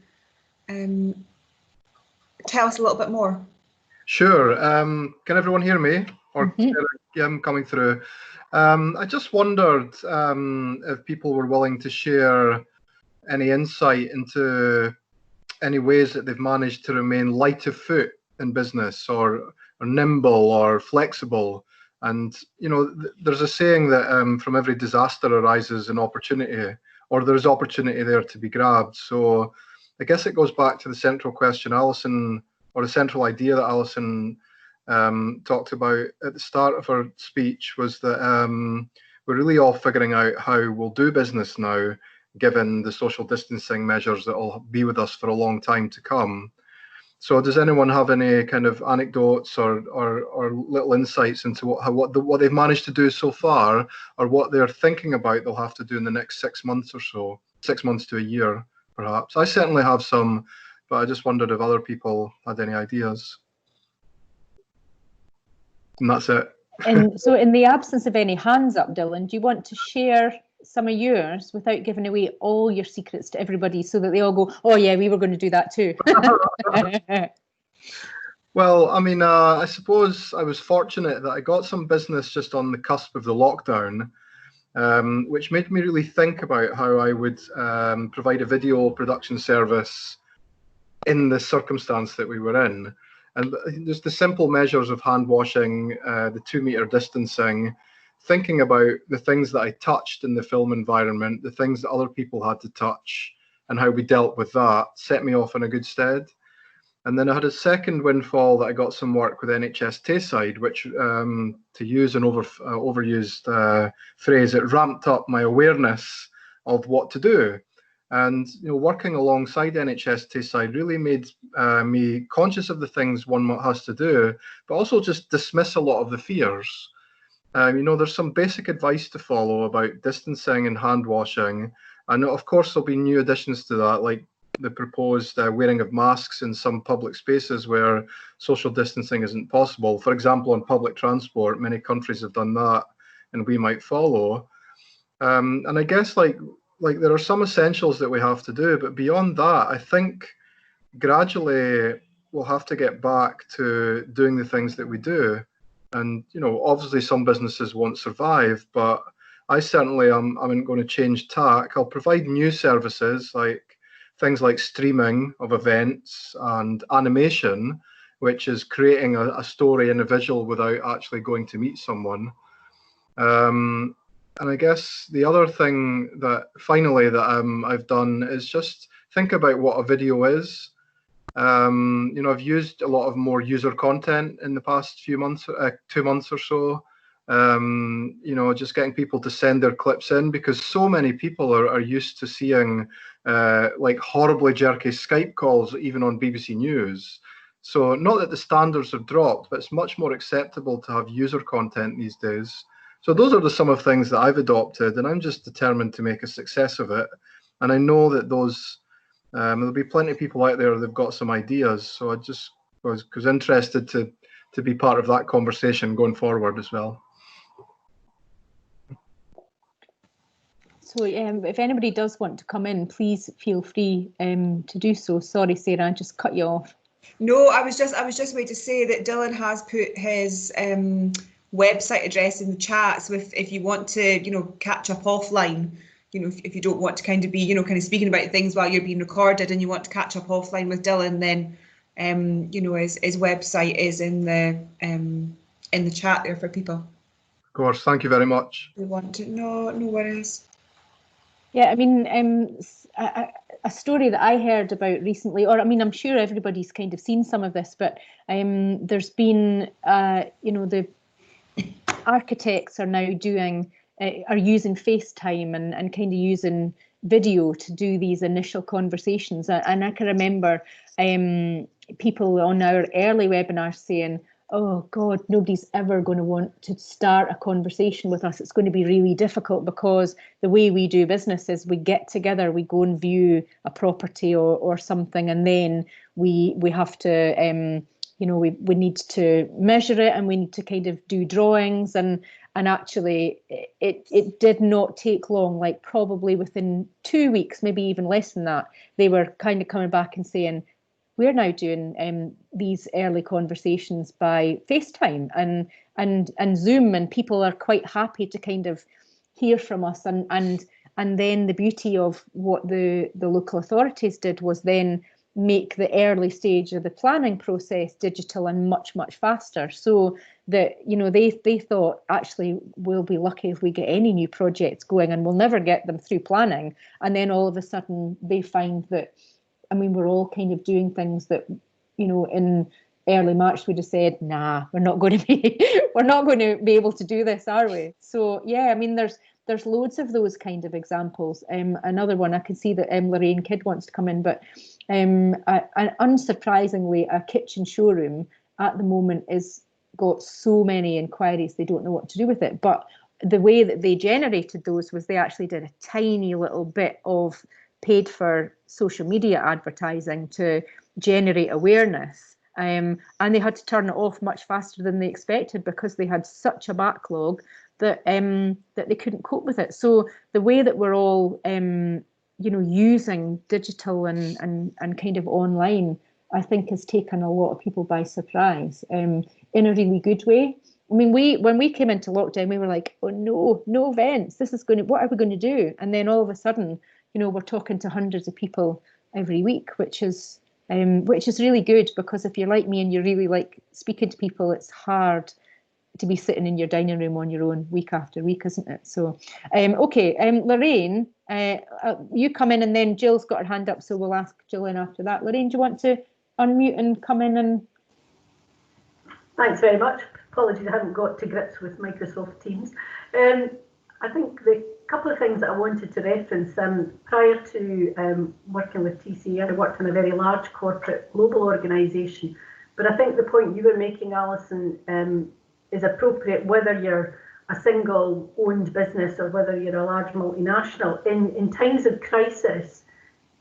tell us a little bit more? Sure. Can everyone hear me? Or yeah, I'm coming through. I just wondered if people were willing to share any insight into any ways that they've managed to remain light of foot in business or nimble or flexible. And, there's a saying that from every disaster arises an opportunity, or there's opportunity there to be grabbed. So I guess it goes back to the central question, Alison, or the central idea that Alison talked about at the start of her speech, was that we're really all figuring out how we'll do business now, given the social distancing measures that will be with us for a long time to come. So does anyone have any kind of anecdotes or little insights into what they've managed to do so far, or what they're thinking about they'll have to do in the next 6 months or so, 6 months to a year, perhaps? I certainly have some, but I just wondered if other people had any ideas. And that's it. And so in the absence of any hands up, Dylan, do you want to share some of yours without giving away all your secrets to everybody so that they all go, oh yeah, we were going to do that too? Well, I mean, I suppose I was fortunate that I got some business just on the cusp of the lockdown, which made me really think about how I would provide a video production service in the circumstance that we were in. And just the simple measures of hand washing, the 2 meter distancing, thinking about the things that I touched in the film environment, the things that other people had to touch, and how we dealt with that, set me off in a good stead. And then I had a second windfall that I got some work with NHS Tayside, which, to use an overused phrase, it ramped up my awareness of what to do. And working alongside NHS Tayside really made me conscious of the things one has to do, but also just dismiss a lot of the fears. There's some basic advice to follow about distancing and hand washing. And of course, there'll be new additions to that, like the proposed wearing of masks in some public spaces where social distancing isn't possible. For example, on public transport, many countries have done that, and we might follow. And I guess like there are some essentials that we have to do, but beyond that, I think gradually we'll have to get back to doing the things that we do. And, you know, obviously some businesses won't survive, but I certainly I'm going to change tack. I'll provide new services like things like streaming of events and animation, which is creating a story in a visual without actually going to meet someone. And I guess the other thing that finally that I've done is just think about what a video is. You know, I've used a lot of more user content in the past few months, 2 months or so. You know, just getting people to send their clips in, because so many people are used to seeing like horribly jerky Skype calls, even on BBC News. So not that the standards have dropped, but it's much more acceptable to have user content these days. So those are some of the things that I've adopted, and I'm just determined to make a success of it. And I know that those there'll be plenty of people out there that've got some ideas. So I just was interested to be part of that conversation going forward as well. So if anybody does want to come in, please feel free to do so. Sorry, Sarah, I just cut you off. No, I was just going to say that Dylan has put his website address in the chat. So if you want to, you know, catch up offline, you know, if you don't want to kind of be, you know, kind of speaking about things while you're being recorded and you want to catch up offline with Dylan, then, you know, his website is in the chat there for people. Of course, thank you very much. They want to know, no worries. Yeah, I mean, a story that I heard about recently, or I mean, I'm sure everybody's kind of seen some of this, but there's been, you know, the architects are now doing, are using FaceTime and kind of using video to do these initial conversations. And I can remember people on our early webinars saying, oh God, nobody's ever going to want to start a conversation with us. It's going to be really difficult because the way we do business is we get together, we go and view a property or something, and then we have to, you know, we need to measure it and we need to kind of do drawings. And actually it did not take long, like probably within 2 weeks, maybe even less than that, they were kind of coming back and saying, we're now doing these early conversations by FaceTime and Zoom, and people are quite happy to kind of hear from us. And then the beauty of what the local authorities did was then make the early stage of the planning process digital and much, much faster. So that, you know, they thought, actually, we'll be lucky if we get any new projects going, and we'll never get them through planning. And then all of a sudden they find that, I mean, we're all kind of doing things that, you know, in early March we'd have said, nah, we're not going to be able to do this, are we? So yeah, I mean, there's loads of those kind of examples. Another one, I can see that Lorraine Kidd wants to come in, but unsurprisingly, a kitchen showroom at the moment is got so many inquiries, they don't know what to do with it. But the way that they generated those was they actually did a tiny little bit of paid for social media advertising to generate awareness, and they had to turn it off much faster than they expected because they had such a backlog that that they couldn't cope with it. So the way that we're all you know, using digital and kind of online, I think has taken a lot of people by surprise, in a really good way. I mean, when we came into lockdown, we were like, oh no events, what are we going to do? And then all of a sudden, you know, we're talking to hundreds of people every week, which is really good, because if you're like me and you really like speaking to people, it's hard to be sitting in your dining room on your own week after week, isn't it? So, okay, Lorraine, you come in, and then Jill's got her hand up, so we'll ask Jill in after that. Lorraine, do you want to unmute and come in? And thanks very much. Apologies, I haven't got to grips with Microsoft Teams. I think the couple of things that I wanted to reference, prior to working with TCE, I worked in a very large corporate global organisation, but I think the point you were making, Alison, is appropriate whether you're a single owned business or whether you're a large multinational. In times of crisis,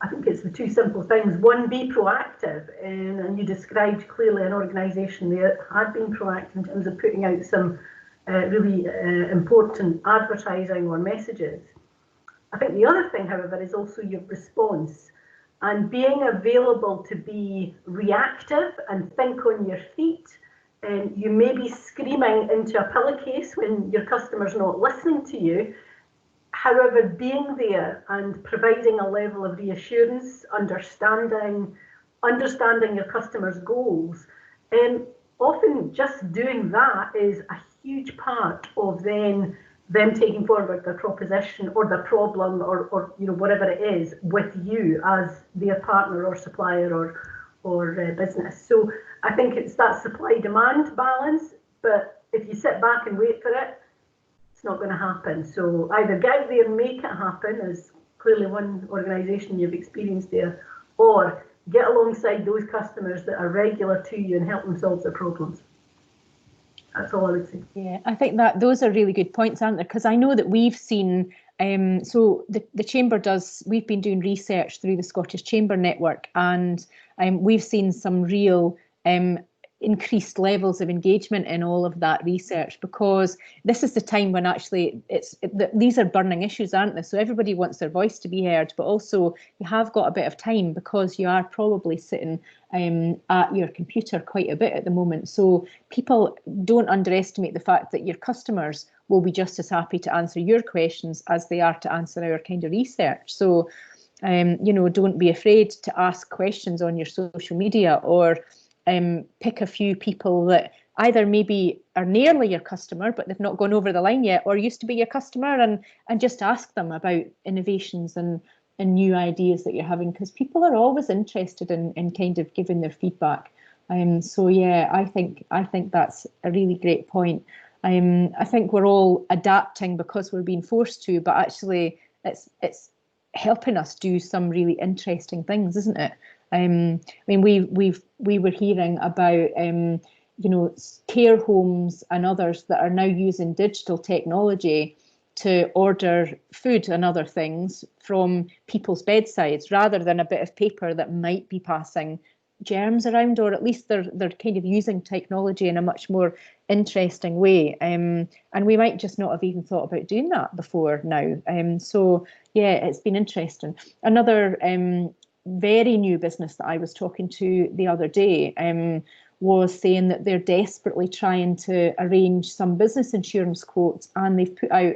I think it's the two simple things. One, be proactive, and you described clearly an organisation that had been proactive in terms of putting out some really important advertising or messages. I think the other thing, however, is also your response and being available to be reactive and think on your feet. And you may be screaming into a pillowcase when your customer's not listening to you. However, being there and providing a level of reassurance, understanding your customer's goals, and often just doing that is a huge part of them taking forward their proposition or their problem or whatever it is with you as their partner or supplier or business. So I think it's that supply-demand balance, but if you sit back and wait for it, it's not going to happen. So either get out there and make it happen, as clearly one organisation you've experienced there, or get alongside those customers that are regular to you and help them solve their problems. That's all I would say. Yeah, I think that those are really good points, aren't there? Because I know that we've seen, so the Chamber we've been doing research through the Scottish Chamber Network, and we've seen some real increased levels of engagement in all of that research, because this is the time when actually these are burning issues, aren't they? So everybody wants their voice to be heard, but also you have got a bit of time because you are probably sitting at your computer quite a bit at the moment. So people don't underestimate the fact that your customers will be just as happy to answer your questions as they are to answer our kind of research. So don't be afraid to ask questions on your social media, or pick a few people that either maybe are nearly your customer but they've not gone over the line yet, or used to be your customer, and just ask them about innovations and new ideas that you're having, because people are always interested in kind of giving their feedback. So yeah, I think that's a really great point. I think we're all adapting because we're being forced to, but actually it's helping us do some really interesting things, isn't it? I mean, we were hearing about care homes and others that are now using digital technology to order food and other things from people's bedsides, rather than a bit of paper that might be passing germs around, or at least they're kind of using technology in a much more interesting way. And we might just not have even thought about doing that before now. So yeah, it's been interesting. Another very new business that I was talking to the other day was saying that they're desperately trying to arrange some business insurance quotes, and they've put out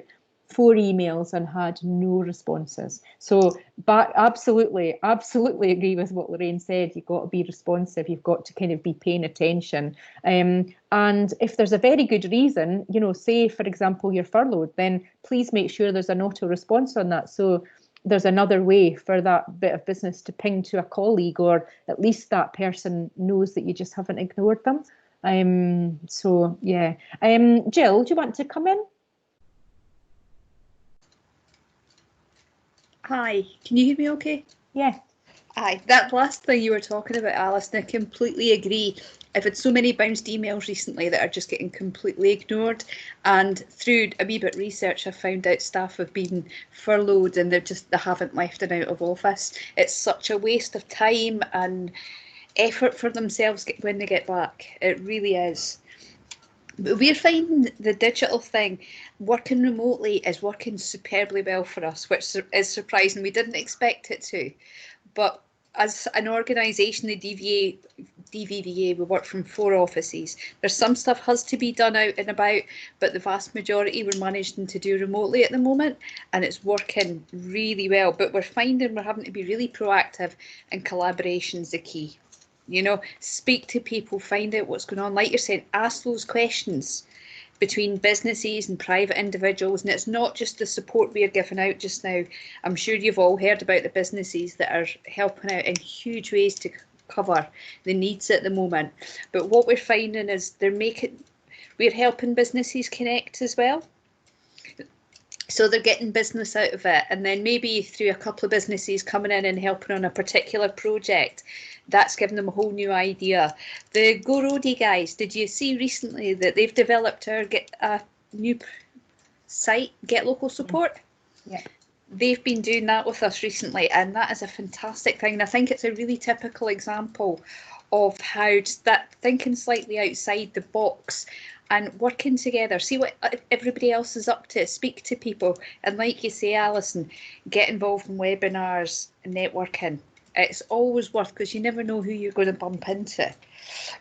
4 emails and had no responses. So absolutely agree with what Lorraine said. You've got to be responsive. You've got to kind of be paying attention. And if there's a very good reason, say, for example, you're furloughed, then please make sure there's an auto response on that. So there's another way for that bit of business to ping to a colleague, or at least that person knows that you just haven't ignored them. So yeah. Jill, do you want to come in? Hi, can you hear me okay? Yeah. Aye, that last thing you were talking about, Alison, I completely agree. I've had so many bounced emails recently that are just getting completely ignored, and through a wee bit of research I found out staff have been furloughed and they haven't left and out of office. It's such a waste of time and effort for themselves when they get back. It really is. But we're finding the digital thing, working remotely, is working superbly well for us, which is surprising. We didn't expect it to. But as an organisation, the DVVA, we work from 4 offices. There's some stuff has to be done out and about, but the vast majority we're managing to do remotely at the moment, and it's working really well. But we're finding we're having to be really proactive, and collaboration's the key. Speak to people, find out what's going on. Like you're saying, ask those questions between businesses and private individuals. And it's not just the support we are giving out just now. I'm sure you've all heard about the businesses that are helping out in huge ways to cover the needs at the moment. But what we're finding is we're helping businesses connect as well. So they're getting business out of it, and then maybe through a couple of businesses coming in and helping on a particular project, that's given them a whole new idea. The Go Roadie guys, did you see recently that they've developed a new site, Get Local Support? Yeah. they've been doing that with us recently, and that is a fantastic thing. And I think it's a really typical example of how that thinking slightly outside the box and working together, see what everybody else is up to, speak to people, and like you say, Alison, get involved in webinars and networking. It's always worth, because you never know who you're going to bump into.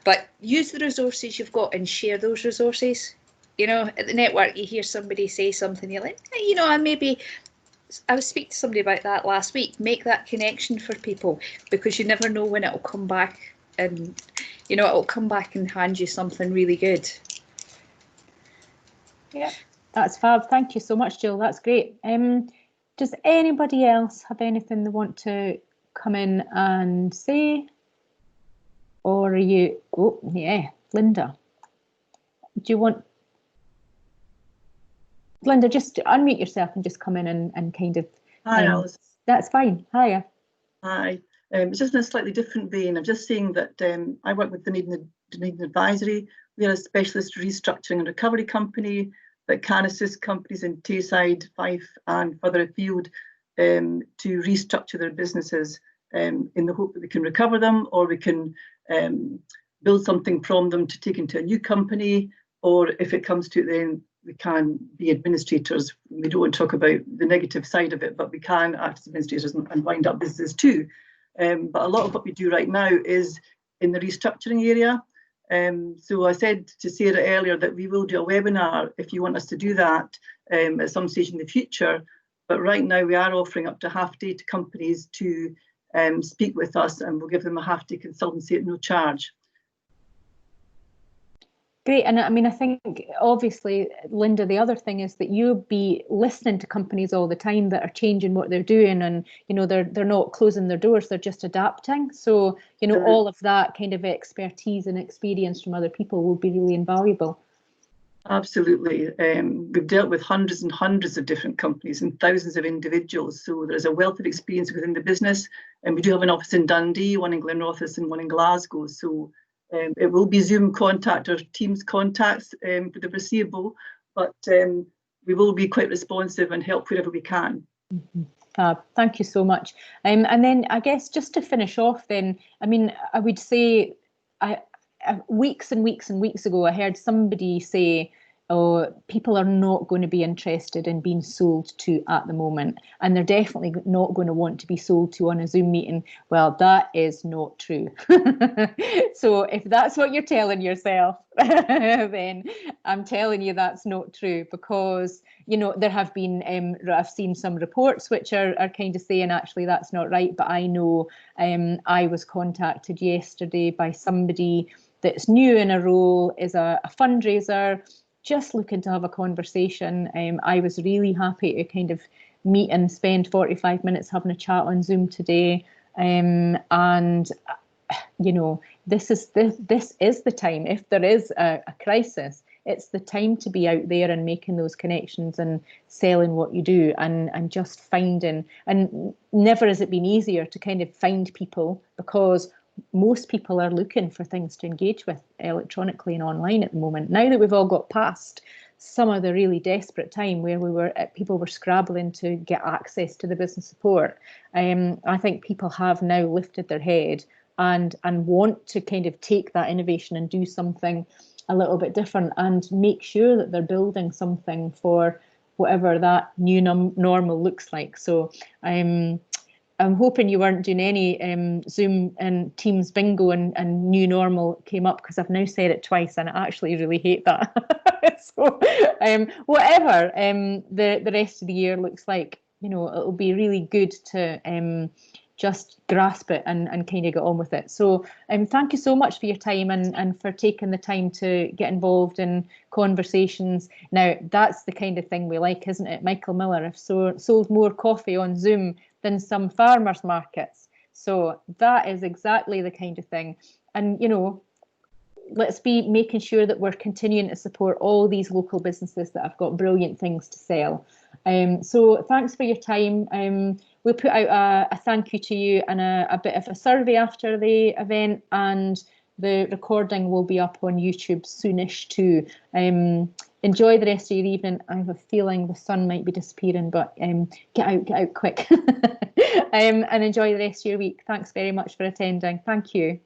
But use the resources you've got and share those resources. You know, at the network, you hear somebody say something, you're like, hey, you know, I was speaking to somebody about that last week. Make that connection for people, because you never know when it'll come back, and you know, it'll come back and hand you something really good. Yeah, that's fab. Thank you so much, Jill. That's great. Does anybody else have anything they want to come in and say? Or are you, oh yeah, Linda. Do you want, Linda, just unmute yourself and just come in and kind of. Hi, Alice. That's fine. Hiya. Hi. It's just in a slightly different vein. I'm just saying that I work with Dunedin Advisory. We are a specialist restructuring and recovery company that can assist companies in Tayside, Fife and further afield to restructure their businesses in the hope that we can recover them, or we can build something from them to take into a new company, or if it comes to it, then we can be administrators. We don't want to talk about the negative side of it, but we can act as administrators and wind up businesses too. But a lot of what we do right now is in the restructuring area. So I said to Sarah earlier that we will do a webinar if you want us to do that at some stage in the future. But right now we are offering up to half day to companies to speak with us, and we'll give them a half day consultancy at no charge. Great. And I mean, I think obviously, Linda, the other thing is that you'll be listening to companies all the time that are changing what they're doing, and you know, they're not closing their doors, they're just adapting. So, you know, all of that kind of expertise and experience from other people will be really invaluable. Absolutely. We've dealt with hundreds and hundreds of different companies and thousands of individuals. So there's a wealth of experience within the business. And we do have an office in Dundee, one in Glenrothes and one in Glasgow. So it will be Zoom contact or Teams contacts for the foreseeable, but we will be quite responsive and help wherever we can. Mm-hmm. Thank you so much. And then I guess just to finish off then, I mean, I would say weeks and weeks and weeks ago, I heard somebody say, oh, people are not going to be interested in being sold to at the moment, and they're definitely not going to want to be sold to on a Zoom meeting. Well, that is not true. So if that's what you're telling yourself, then I'm telling you that's not true, because, you know, there have been, I've seen some reports which are kind of saying actually that's not right, but I know I was contacted yesterday by somebody that's new in a role, is a fundraiser, just looking to have a conversation. I was really happy to kind of meet and spend 45 minutes having a chat on Zoom today. And you know, this is the time. If there is a crisis, it's the time to be out there and making those connections and selling what you do, and just finding. And never has it been easier to kind of find people, because most people are looking for things to engage with electronically and online at the moment. Now that we've all got past some of the really desperate time where people were scrabbling to get access to the business support, I think people have now lifted their head and want to kind of take that innovation and do something a little bit different, and make sure that they're building something for whatever that new normal looks like. So I'm hoping you weren't doing any Zoom and Teams bingo and new normal came up, because I've now said it twice and I actually really hate that. So whatever the rest of the year looks like, you know, it'll be really good to just grasp it and kind of get on with it. So thank you so much for your time and for taking the time to get involved in conversations. Now, that's the kind of thing we like, isn't it? Michael Miller have sold more coffee on Zoom than some farmers markets. So that is exactly the kind of thing. And, you know, let's be making sure that we're continuing to support all these local businesses that have got brilliant things to sell. So thanks for your time. We'll put out a thank you to you and a bit of a survey after the event, and the recording will be up on YouTube soonish too. enjoy the rest of your evening. I have a feeling the sun might be disappearing, but get out quick. And enjoy the rest of your week. Thanks very much for attending. Thank you.